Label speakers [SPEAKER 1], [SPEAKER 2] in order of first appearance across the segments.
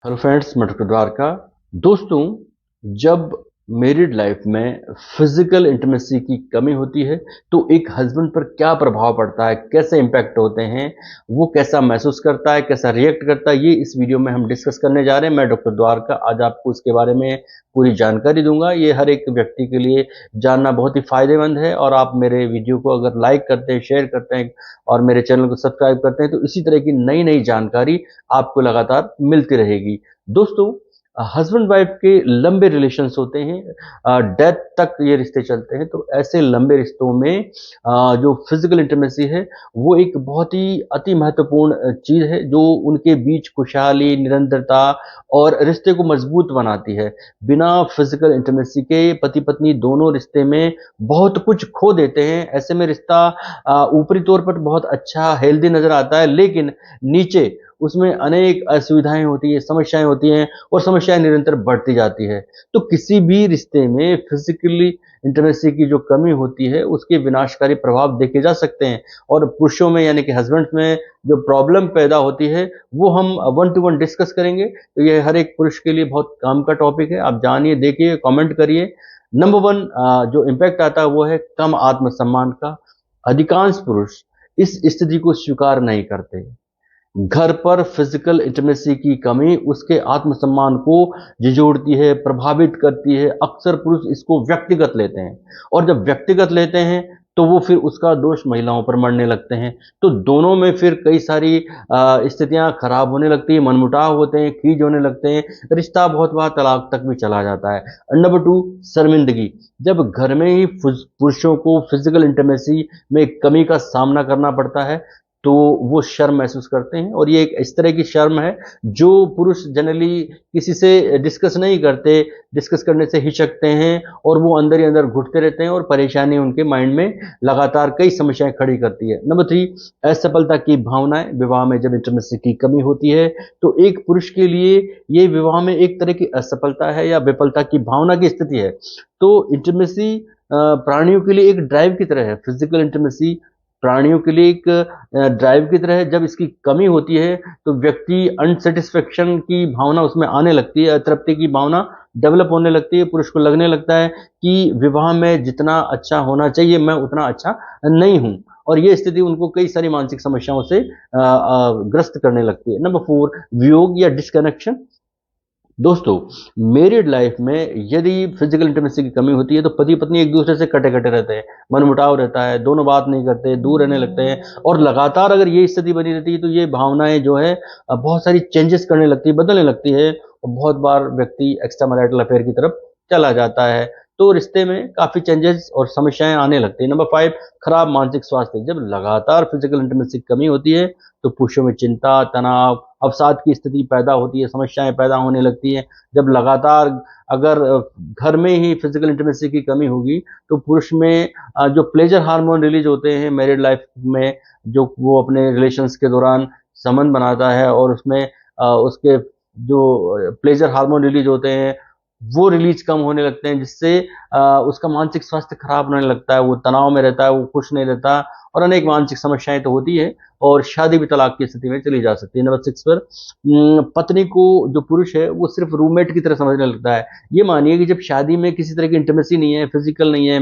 [SPEAKER 1] Hello friends, मैं doctor Dwarka. दोस्तों, जब मैरिड लाइफ में फिजिकल इंटीमेसी की कमी होती है तो एक हस्बैंड पर क्या प्रभाव पड़ता है, कैसे इम्पैक्ट होते हैं, वो कैसा महसूस करता है, कैसा रिएक्ट करता है, ये इस वीडियो में हम डिस्कस करने जा रहे हैं। मैं डॉक्टर द्वारका आज आपको इसके बारे में पूरी जानकारी दूंगा। ये हर एक व्यक्ति के लिए जानना बहुत ही फायदेमंद है और आप मेरे वीडियो को अगर लाइक करते हैं, शेयर करते हैं और मेरे चैनल को सब्सक्राइब करते हैं तो इसी तरह की नई नई जानकारी आपको लगातार मिलती रहेगी। दोस्तों, हस्बैंड वाइफ के लंबे रिलेशंस होते हैं, डेथ तक ये रिश्ते चलते हैं। तो ऐसे लंबे रिश्तों में जो फिजिकल इंटीमेसी है वो एक बहुत ही अति महत्वपूर्ण चीज है जो उनके बीच खुशहाली, निरंतरता और रिश्ते को मजबूत बनाती है। बिना फिजिकल इंटीमेसी के पति पत्नी दोनों रिश्ते में बहुत कुछ खो देते हैं। ऐसे में रिश्ता ऊपरी तौर पर बहुत अच्छा हेल्दी नजर आता है, लेकिन नीचे उसमें अनेक असुविधाएं होती है, समस्याएं होती हैं और समस्याएं निरंतर बढ़ती जाती है। तो किसी भी रिश्ते में फिजिकली इंटीमेसी की जो कमी होती है उसके विनाशकारी प्रभाव देखे जा सकते हैं। और पुरुषों में यानी कि हस्बैंड में जो प्रॉब्लम पैदा होती है वो हम वन टू वन डिस्कस करेंगे। तो ये हर एक पुरुष के लिए बहुत काम का टॉपिक है। आप जानिए, देखिए, कमेंट करिए। नंबर वन जो इम्पैक्ट आता है वो है कम आत्मसम्मान का। अधिकांश पुरुष इस स्थिति को स्वीकार नहीं करते। घर पर फिजिकल इंटीमेसी की कमी उसके आत्मसम्मान को झिझोड़ती है, प्रभावित करती है। अक्सर पुरुष इसको व्यक्तिगत लेते हैं और जब व्यक्तिगत लेते हैं तो वो फिर उसका दोष महिलाओं पर मढ़ने लगते हैं। तो दोनों में फिर कई सारी स्थितियां खराब होने लगती है, मनमुटाव होते हैं, खींच होने लगते हैं, रिश्ता बहुत बार तलाक तक भी चला जाता है। नंबर टू, शर्मिंदगी। जब घर में ही पुरुषों को फिजिकल इंटीमेसी में कमी का सामना करना पड़ता है तो वो शर्म महसूस करते हैं। और ये एक इस तरह की शर्म है जो पुरुष जनरली किसी से डिस्कस नहीं करते, डिस्कस करने से हिचकते हैं और वो अंदर ही अंदर घुटते रहते हैं और परेशानी उनके माइंड में लगातार कई समस्याएं खड़ी करती है। नंबर थ्री, असफलता की भावनाएं। विवाह में जब इंटीमेसी की कमी होती है तो एक पुरुष के लिए ये विवाह में एक तरह की असफलता है या विफलता की भावना की स्थिति है। तो इंटीमेसी प्राणियों के लिए एक ड्राइव की तरह है। फिजिकल इंटीमेसी प्राणियों के लिए एक ड्राइव की तरह है। जब इसकी कमी होती है तो व्यक्ति अनसेटिस्फेक्शन की भावना उसमें आने लगती है, अतृप्ति की भावना डेवलप होने लगती है। पुरुष को लगने लगता है कि विवाह में जितना अच्छा होना चाहिए मैं उतना अच्छा नहीं हूं और ये स्थिति उनको कई सारी मानसिक समस्याओं से ग्रस्त करने लगती है। नंबर फोर, वियोग या डिस्कनेक्शन। दोस्तों, मैरिड लाइफ में यदि फिजिकल इंटीमेसी की कमी होती है तो पति पत्नी एक दूसरे से कटे कटे रहते हैं, मनमुटाव रहता है, दोनों बात नहीं करते, दूर रहने लगते हैं। और लगातार अगर ये स्थिति बनी रहती है तो ये भावनाएं जो है बहुत सारी चेंजेस करने लगती है, बदलने लगती है और बहुत बार व्यक्ति एक्स्ट्रा मैरिटल अफेयर की तरफ चला जाता है। तो रिश्ते में काफी चेंजेस और समस्याएं आने लगती है। नंबर फाइव, खराब मानसिक स्वास्थ्य। जब लगातार फिजिकल इंटीमेसी की कमी होती है तो पुरुषों में चिंता, तनाव, अवसाद की स्थिति पैदा होती है, समस्याएं पैदा होने लगती हैं। जब लगातार अगर घर में ही फिजिकल इंटीमेसी की कमी होगी तो पुरुष में जो प्लेजर हार्मोन रिलीज होते हैं मैरिड लाइफ में, जो वो अपने रिलेशंस के दौरान संबंध बनाता है और उसमें उसके जो प्लेजर हार्मोन रिलीज होते हैं वो रिलीज कम होने लगते हैं, जिससे उसका मानसिक स्वास्थ्य खराब होने लगता है। वो तनाव में रहता है, वो खुश नहीं रहता और अनेक मानसिक समस्याएं तो होती है और शादी भी तलाक की स्थिति में चली जा सकती है। नंबर सिक्स पर, पत्नी को जो पुरुष है वो सिर्फ रूममेट की तरह समझने लगता है। ये मानिए कि जब शादी में किसी तरह की इंटीमेसी नहीं है, फिजिकल नहीं है,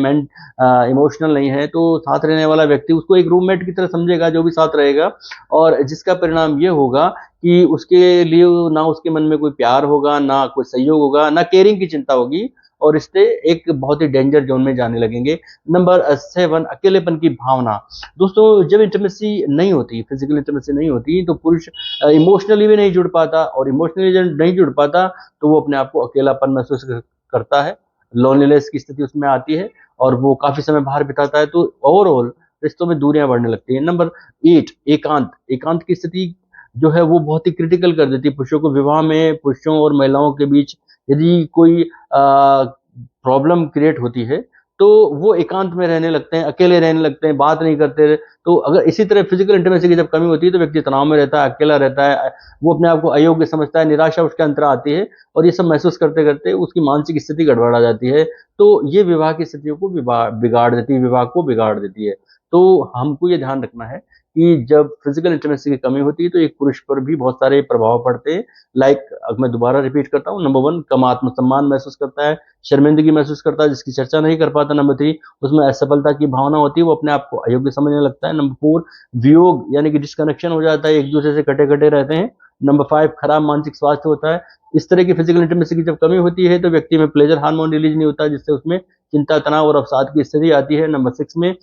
[SPEAKER 1] इमोशनल नहीं है, तो साथ रहने वाला व्यक्ति उसको एक रूममेट की तरह समझेगा जो भी साथ रहेगा। और जिसका परिणाम ये होगा कि उसके लिए ना उसके मन में कोई प्यार होगा, ना कोई सहयोग होगा, ना केयरिंग की चिंता होगी और रिश्ते एक बहुत ही डेंजर जोन में जाने लगेंगे। नंबर सेवन, अकेलेपन की भावना। दोस्तों, जब इंटीमेसी नहीं होती, फिजिकल इंटीमेसी नहीं होती तो पुरुष इमोशनली भी नहीं जुड़ पाता और इमोशनली जब नहीं जुड़ पाता तो वो अपने आप को अकेलापन महसूस करता है, लोनलीनेस की स्थिति उसमें आती है और वो काफी समय बाहर बिताता है। तो ओवरऑल रिश्तों में दूरियां बढ़ने लगती है। नंबर एट, एकांत। एकांत की स्थिति जो है वो बहुत ही क्रिटिकल कर देती है पुरुषों को। विवाह में पुरुषों और महिलाओं के बीच यदि कोई प्रॉब्लम क्रिएट होती है तो वो एकांत में रहने लगते हैं, अकेले रहने लगते हैं, बात नहीं करते। तो अगर इसी तरह फिजिकल इंटीमेसी की जब कमी होती है तो व्यक्ति तनाव में रहता है, अकेला रहता है, वो अपने आप को अयोग्य समझता है, निराशा उसके अंदर आती है और ये सब महसूस करते करते उसकी मानसिक स्थिति गड़बड़ा जाती है। तो ये विवाह की स्थितियों को बिगाड़ देती है, विवाह को बिगाड़ देती है। तो हमको ये ध्यान रखना है कि जब फिजिकल इंटीमेसी की कमी होती है तो एक पुरुष पर भी बहुत सारे प्रभाव पड़ते हैं। लाइक अब मैं दोबारा रिपीट करता हूँ, नंबर 1 कम आत्मसम्मान महसूस करता है, शर्मिंदगी महसूस करता है जिसकी चर्चा नहीं कर पाता। नंबर 3 उसमें असफलता की भावना होती है, वो अपने आप को अयोग्य समझने लगता है। नंबर 4 वियोग यानी कि डिस्कनेक्शन हो जाता है, एक दूसरे से कटे-कटे रहते हैं। नंबर 5 खराब मानसिक स्वास्थ्य होता है। इस तरह की फिजिकल इंटीमेसी की जब कमी होती है तो व्यक्ति में प्लेजर हार्मोन रिलीज नहीं होता, जिससे उसमें चिंता, तनाव और अवसाद की स्थिति आती है। नंबर 6 में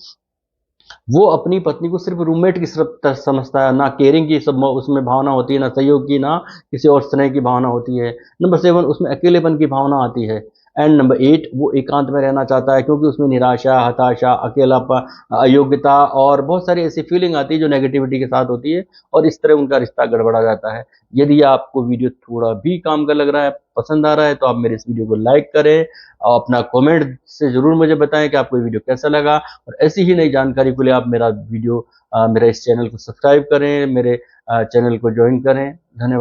[SPEAKER 1] वो अपनी पत्नी को सिर्फ रूममेट की समझता है, ना केयरिंग की सब उसमें भावना होती है, ना सहयोग की, ना किसी और स्नेह की भावना होती है। नंबर 7 उसमें अकेलेपन की भावना आती है। एंड नंबर 8 वो एकांत में रहना चाहता है क्योंकि उसमें निराशा, हताशा, अकेलापन, अयोग्यता और बहुत सारी ऐसी फीलिंग आती है जो नेगेटिविटी के साथ होती है और इस तरह उनका रिश्ता गड़बड़ा जाता है। यदि आपको वीडियो थोड़ा भी काम का लग रहा है, पसंद आ रहा है, तो आप मेरे इस वीडियो को लाइक करें और अपना कमेंट से ज़रूर मुझे बताएं कि आपको ये वीडियो कैसा लगा। और ऐसी ही नई जानकारी के लिए आप मेरा इस चैनल को सब्सक्राइब करें, मेरे चैनल को ज्वाइन करें। धन्यवाद।